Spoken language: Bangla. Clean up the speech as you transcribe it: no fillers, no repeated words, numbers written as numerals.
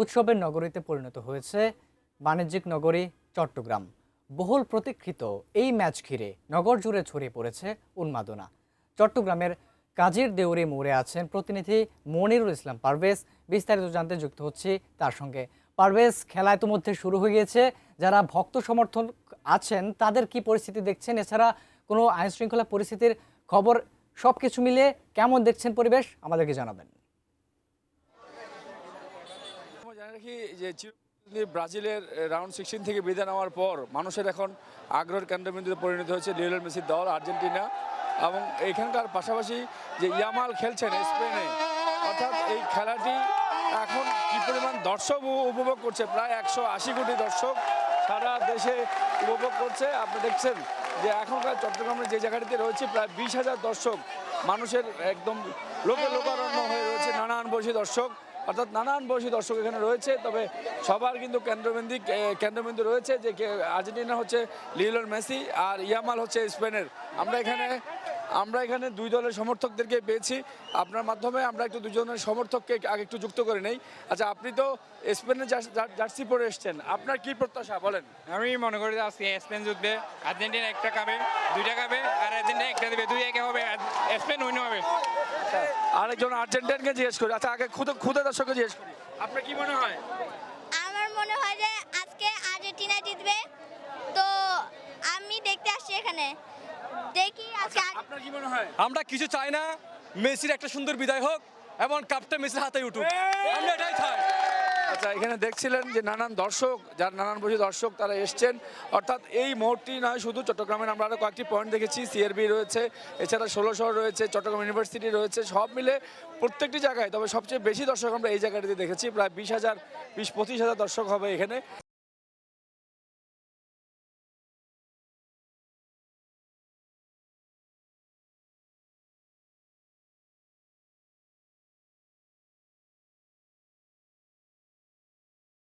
উৎসবের নগরীতে পরিণত হয়েছে বাণিজ্যিক নগরী চট্টগ্রাম। বহুল প্রতীক্ষিত এই ম্যাচ ঘিরে নগর জুড়ে ছড়িয়ে পড়েছে উন্মাদনা। চট্টগ্রামের কাজীর দেউরি মোড়ে আছেন প্রতিনিধি মনিরুল ইসলাম পারভেজ। বিস্তারিত জানতে যুক্ত হচ্ছি তার সঙ্গে। পারভেজ, খেলা ইতিমধ্যে শুরু হয়ে গিয়েছে, যারা ভক্ত সমর্থন আছেন তাদের কি পরিস্থিতি দেখছেন, এছাড়া কোনো আইন শৃঙ্খলা পরিস্থিতির খবর, সবকিছু মিলিয়ে কেমন দেখছেন পরিবেশ আমাদেরকে জানাবেন। জানা রাখি যে ব্রাজিলের রাউন্ড 16 থেকে বিদায় নেওয়ার পর মানুষের এখন আগ্রহের কেন্দ্রবিন্দুতে পরিণত হয়েছে লিওনেল মেসির দল আর্জেন্টিনা, এবং এখানকার পাশাপাশি যে ইয়ামাল খেলছেন স্পেনে, অর্থাৎ এই খেলাটি এখন কি পরিমাণ দর্শক উপভোগ করছে, প্রায় 180 কোটি দর্শক সারা দেশে উপভোগ করছে। আপনি দেখছেন যে এখনকার চট্টগ্রামের যে জায়গাটিতে রয়েছে প্রায় 20,000 দর্শক, মানুষের একদম লোকারণ্য হয়ে রয়েছে নানান বয়সী দর্শক, অর্থাৎ নানান বয়সী দর্শক এখানে রয়েছে। তবে সবার কিন্তু কেন্দ্রবিন্দু রয়েছে যে আর্জেন্টিনা হচ্ছে লিওনেল মেসি আর ইয়ামাল হচ্ছে স্পেনের। আমরা এখানে দুই দলের সমর্থকদেরকে পেয়েছি। আপনার মাধ্যমে আমরা একটু দুজনের সমর্থককে আগে একটু যুক্ত করে নেই। আচ্ছা, আপনি তো স্পেনের জার্সি পরে এসছেন, আপনার কি প্রত্যাশা বলেন? আমি মনে করি যে আজকে স্পেন জিতবে, আর্জেন্টিনা একটা খাবে, দুইটা খাবে, আর আর্জেন্টিনা একটা দেবে, 2-1 হবে, স্পেন উইন হবে। আরেকজন আর্জেন্টিনাকে জিজ্ঞেস করি। আচ্ছা, আগে খুদে দর্শককে জিজ্ঞেস করি, আপনার কি মনে হয়? আমার মনে হয় যে আজকে আর্জেন্টিনা জিতবে, তো আমি দেখতে আসছি এখানে, দেখি আজকে। আপনার কি মনে হয়? আমরা কিছু চাই না, মেসির একটা সুন্দর বিদায় হোক এবং কাপটা মেসির হাতে উঠুক, আমরা এটাই চাই। আচ্ছা, এখানে দেখছিলেন যে নানান দর্শক, যার নানান বয়সী দর্শক তারা এসছেন। অর্থাৎ এই মোড়টি নয় শুধু চট্টগ্রামের, আমরা আরও কয়েকটি পয়েন্ট দেখেছি, সিআরবি রয়েছে, এছাড়া 16 শহর রয়েছে, চট্টগ্রাম ইউনিভার্সিটি রয়েছে, সব মিলে প্রত্যেকটি জায়গায়। তবে সবচেয়ে বেশি দর্শক আমরা এই জায়গাটিতে দেখেছি, প্রায় 20,000-25,000 দর্শক হবে এখানে।